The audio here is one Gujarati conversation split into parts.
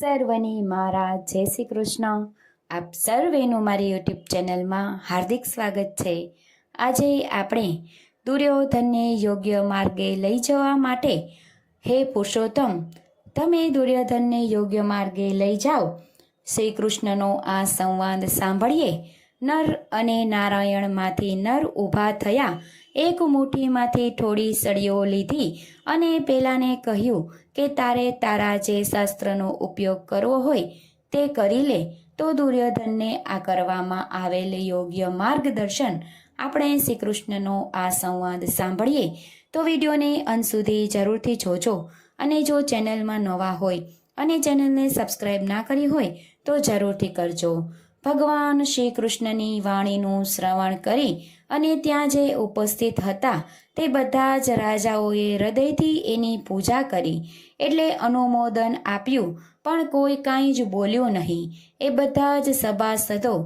સર્વને મારા જય શ્રી કૃષ્ણ. આપ સર્વેનું મારી યુટ્યુબ ચેનલમાં હાર્દિક સ્વાગત છે. આજે આપણે દુર્યોધનને યોગ્ય માર્ગે લઈ જવા માટે, હે પુરુષોત્તમ, તમે દુર્યોધનને યોગ્ય માર્ગે લઈ જાઓ, શ્રી કૃષ્ણનો આ સંવાદ સાંભળીએ. નર અને નારાયણમાંથી નર ઊભા થયા. એક મુઠ્ઠીમાંથી થોડી સળીઓ લીધી અને પેલાને કહ્યું કે તારે તારા જે શાસ્ત્રનો ઉપયોગ કરવો હોય તે કરી લે. તો દુર્યોધનને આ કરવામાં આવેલ યોગ્ય માર્ગદર્શન આપણે શ્રી કૃષ્ણનો આ સંવાદ સાંભળીએ. તો વિડીયોને અંત સુધી જરૂરથી જોજો. અને જો ચેનલમાં નવા હોય અને ચેનલને સબસ્ક્રાઈબ ના કરી હોય તો જરૂરથી કરજો. ભગવાન શ્રી કૃષ્ણની વાણીનું શ્રવણ કરી અને ત્યાં જે ઉપસ્થિત હતા તે બધા જ રાજાઓએ હૃદયથી એની પૂજા કરી, એટલે અનુમોદન આપ્યું, પણ કોઈ કાંઈ જ બોલ્યું નહીં. એ બધા જ સભાસદો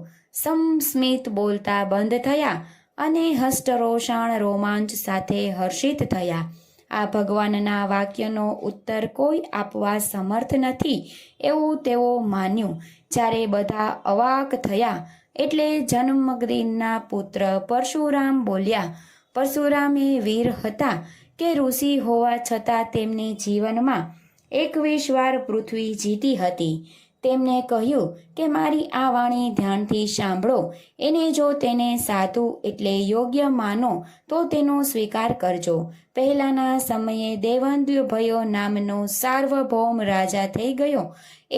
સમસ્મિત બોલતા બંધ થયા અને હષ્ટરોષાણ રોમાંચ સાથે હર્ષિત થયા. આ ભગવાનના વાક્યનો ઉત્તર કોઈ આપવા સમર્થ નથી એવું તેઓ માન્યું. જ્યારે બધા અવાક થયા એટલે જન્મગ્રીના પુત્ર પરશુરામ બોલ્યા. પરશુરામ એ વીર હતા કે ઋષિ હોવા છતાં તેમની જીવનમાં 21 વાર પૃથ્વી જીતી હતી. તેમને કહ્યું કે મારી આ વાણી ધ્યાનથી સાંભળો. એને જો તેને સાધુ એટલે યોગ્ય માનો તો તેનો સ્વીકાર કરજો. પહેલાના સમયે દેવંદ્યભયો નામનો સાર્વભૌમ રાજા થઈ ગયો.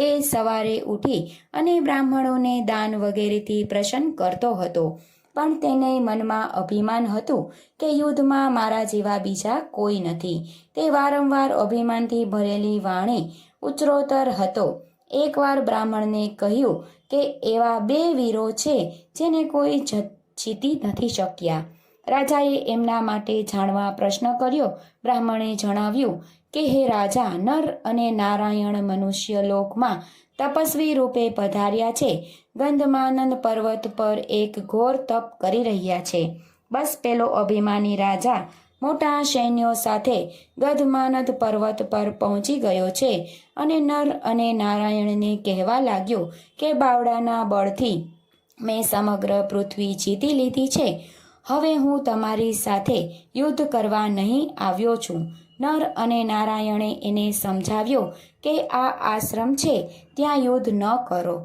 એ સવારે ઉઠી અને બ્રાહ્મણોને દાન વગેરેથી પ્રસન્ન કરતો હતો, પણ તેને મનમાં અભિમાન હતું કે યુદ્ધમાં મારા જેવા બીજા કોઈ નથી. તે વારંવાર અભિમાનથી ભરેલી વાણી ઉચ્ચરોતર હતો. એકવાર બ્રાહ્મણને કહ્યું કે એવા 2 વીરો છે જેને કોઈ જીતી નથી શક્યા. રાજાએ એમના માટે જાણવા પ્રશ્ન કર્યો. બ્રાહ્મણે જણાવ્યું કે હે રાજા, નર અને નારાયણ મનુષ્ય લોકમાં તપસ્વી રૂપે પધાર્યા છે. ગંધમાનંદ પર્વત પર એક ઘોર તપ કરી રહ્યા છે. બસ પેલો અભિમાની રાજા મોટા સૈન્યો સાથે ગંધમાનંદ પર્વત પર પહોંચી ગયો છે અને નર અને નારાયણને કહેવા લાગ્યો કે બાવડાના બળથી મેં સમગ્ર પૃથ્વી જીતી લીધી છે. હવે હું તમારી સાથે યુદ્ધ કરવા નહીં આવ્યો છું. નર અને નારાયણે એને સમજાવ્યો કે આ આશ્રમ છે, ત્યાં યુદ્ધ ન કરો.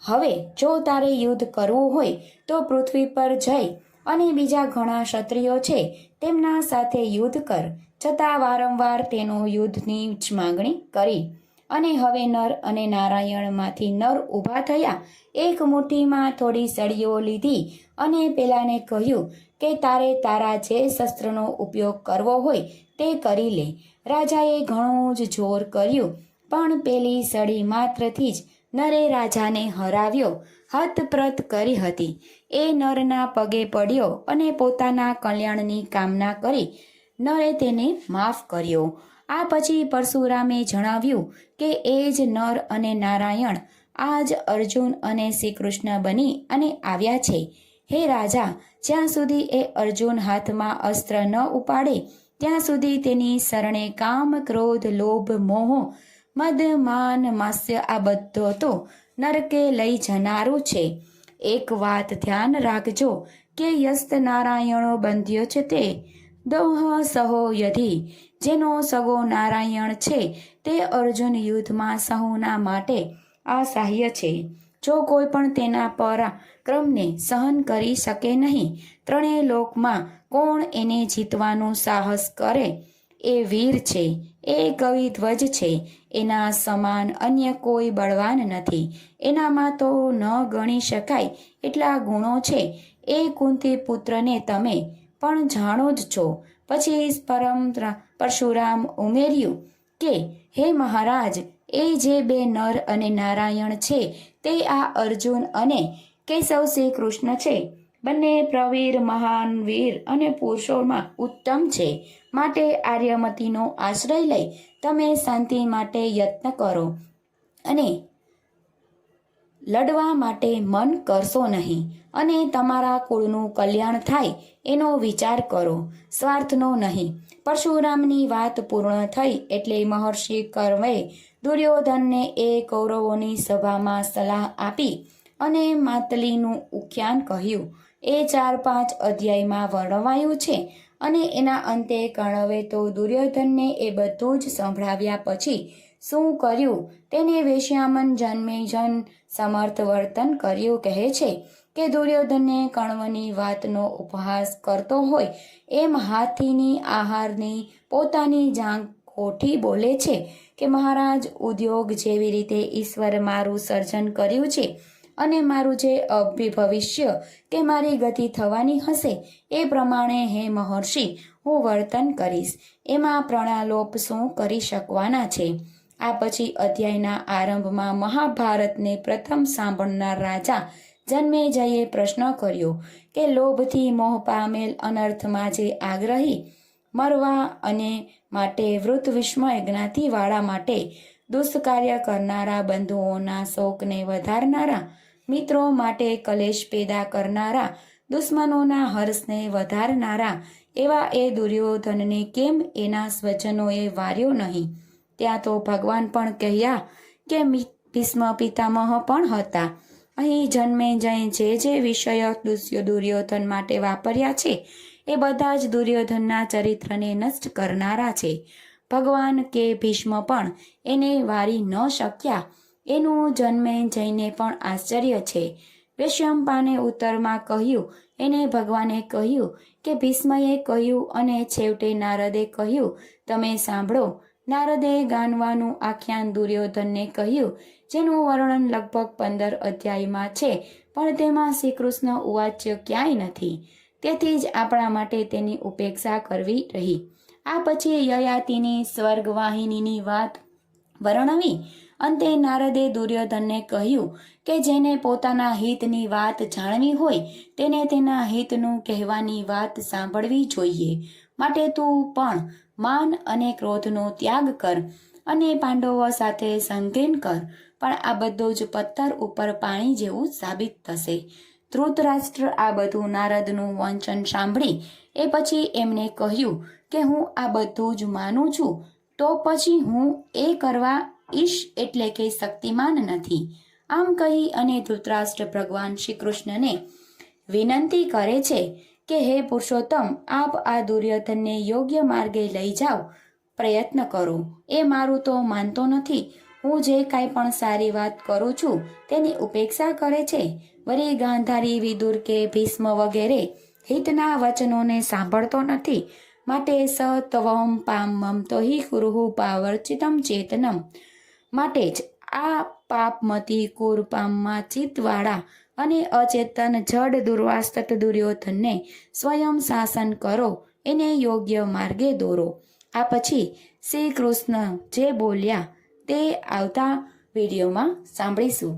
હવે જો તારે યુદ્ધ કરવું હોય તો પૃથ્વી પર જઈ અને બીજા ઘણા ક્ષત્રિયો છે તેમના સાથે યુદ્ધ કર. છતાં વારંવાર તેનો યુદ્ધની જ માંગણી કરી. અને હવે નર અને નારાયણમાંથી નર ઊભા થયા. એક મુઠ્ઠીમાં થોડી સળીઓ લીધી અને પેલાને કહ્યું કે તારે તારા જે શસ્ત્રનો ઉપયોગ કરવો હોય તે કરી લે. રાજાએ ઘણું જ જોર કર્યું, પણ પેલી સળી માત્રથી જ નરે રાજાને હરાવ્યો. હતપ્રત કરી હતી. એ નરના પગે પડ્યો અને પોતાના કલ્યાણની કામના કરી નરે તેને માફ કર્યો. આ પછી પરશુરામે જણાવ્યું કે એ જ નર અને નારાયણ આજ અર્જુન અને શ્રી કૃષ્ણ બની અને આવ્યા છે. હે રાજા, જ્યાં સુધી એ અર્જુન હાથમાં અસ્ત્ર ન ઉપાડે ત્યાં સુધી તેની શરણે કામ, ક્રોધ, લોભ, મોહ, મદ, માન, માત્સર્ય આ બધો તો નરકે લઈ જનારું છે. એક વાત ધ્યાન રાખજો કે યસ્ત નારાયણો બંધ્યો છે તે દોહ સહો યધિ. જેનો સગો નારાયણ છે તે અર્જુન યુદ્ધમાં સહુના માટે અસહાય છે. જો કોઈ પણ તેના પરાક્રમને સહન કરી શકે નહીં, ત્રણેય લોકમાં કોણ એને જીતવાનું સાહસ કરે એ વીર છે, એ કવિધ્વજ છે. એના સમાન અન્ય કોઈ બળવાન નથી. એનામાં તો ન ગણી શકાય એટલા ગુણો છે. એ કુંતી પુત્રને તમે પણ જાણો જ છો. પછી પરશુરામ ઉમેર્યું કે હે મહારાજ, એ જે 2 નર અને નારાયણ છે તે આ અર્જુન અને કેશવ શ્રી કૃષ્ણ છે. બંને પ્રવીર, મહાન વીર અને પુરુષોમાં ઉત્તમ છે. માટે આર્યમતીનો આશ્રય લઈ તમે શાંતિ માટે યત્ન કરો અને લડવા માટે મન કરશો નહીં. અને તમારા કુળનું કલ્યાણ થાય એનો વિચાર કરો, સ્વાર્થનો નહીં. પરશુરામની વાત પૂર્ણ થઈ એટલે મહર્ષિ કર્વે દુર્યોધનને એ કૌરવોની સભામાં સલાહ આપી અને માતલીનું ઉખ્યાન કહ્યું. એ 4-5 અધ્યાયમાં વર્ણવાયું છે અને એના અંતે કર્ણવે તો દુર્યોધનને એ બધું જ સંભળાવ્યા પછી શું કર્યું તેને વેશ્યામન જન્મેજન સમર્થ વર્તન કર્યું કહે છે કે દુર્યોધનને કર્ણવની વાતનો ઉપહાસ કરતો હોય એમ હાથીની આહારની પોતાની જાંઘ કોઠી બોલે છે કે મહારાજ, ઉદ્યોગ જેવી રીતે ઈશ્વર મારું સર્જન કર્યું છે અને મારું જે ભવિષ્ય કે મારી ગતિ થવાની હશે એ પ્રમાણે હે મહર્ષિ હું વર્તન કરીશ. એમાં પ્રણાલોપ શું કરી શકવાના છે? આ પછી અધ્યાયના આરંભમાં મહાભારતને પ્રથમ સાંભળનાર રાજા જન્મેજયે પ્રશ્ન કર્યો કે લોભથી મોહ પામેલ અનર્થમાં જે આગ્રહી મરવા અને માટે વૃત વિસ્મય જ્ઞાતિવાળા માટે દુષ્કાર્ય કરનારા બંધુઓના શોકને વધારનારા મિત્રો માટે કલેશ પેદા કરનારા દુશ્મનોના હર્ષને વધારનારા એવા એ દુર્યોધનને કેમ એના સ્વજનોએ વાર્યો નહીં? ત્યાં તો ભગવાન પણ કહ્યા કે ભીષ્મ પિતામહ પણ હતા. અહીં જન્મેજય જે વિષય દુર્યોધન માટે વાપર્યા છે એ બધા જ દુર્યોધનના ચરિત્રને નષ્ટ કરનારા છે. ભગવાન કે ભીષ્મ પણ એને વારી ન શક્યા એનું જન્મેજયને પણ આશ્ચર્ય છે. વેશ્યંપાને ઉત્તરમાં કહ્યું એને ભગવાને કહ્યું કે ભીષ્મએ કહ્યું અને છેવટે નારદે કહ્યું. તમે સાંભળો. નારદે ગાનવાનું આખ્યાન દુર્યોધનને કહ્યું જેનું વર્ણન લગભગ 15 અધ્યાયમાં છે પણ તેમાં શ્રીકૃષ્ણ ઉવાચ્ય ક્યાંય નથી. તેથી જ આપણા માટે તેની ઉપેક્ષા કરવી રહી. આ પછી યયાતિની સ્વર્ગવાહિનીની વાત વર્ણવી અંતે નારદે દુર્યોધનને કહ્યું કે જેને પોતાના હિતની વાત જાણવી હોય તેને તેના હિતનું કહેવાની વાત સાંભળવી જોઈએ. માટે તું પણ માન અને ક્રોધનો ત્યાગ કર અને પાંડવો સાથે સંગેન કર. પણ આ બધું જ પથ્થર ઉપર પાણી જેવું સાબિત થશે. ધૃતરાષ્ટ્ર આ બધું નારદનું વંચન સાંભળી એ પછી એમને કહ્યું કે હું આ બધું જ માનું છું તો પછી હું એ કરવા ઈશ એટલે કે શક્તિમાન નથી. આમ કહી અને ધૃતરાષ્ટ્ર ભગવાન શ્રી કૃષ્ણને વિનંતી કરે છે કે હે પુરુષોત્તમ, આપ આ દુર્યોધનને યોગ્ય માર્ગે લઈ જાઓ. પ્રયત્ન કરો. એ મારું તો માનતો નથી. હું જે કાંઈ પણ સારી વાત કરું છું તેની ઉપેક્ષા કરે છે. વળી ગાંધારી, વિદુર કે ભીષ્મ વગેરે હિતના વચનોને સાંભળતો નથી. માટે સ તવમ પામમ તો હિ કુરુહુ પાવર્ચિતમ ચેતનમ. માટે જ આ પાપમતી કુરપામમાં ચિત્તવાળા અને અચેતન જડ દુર્વાસ્તક દુર્યોધનને સ્વયં શાસન કરો, એને યોગ્ય માર્ગે દોરો. આ પછી શ્રી કૃષ્ણ જે બોલ્યા તે આવતા વિડીયોમાં સાંભળીશું.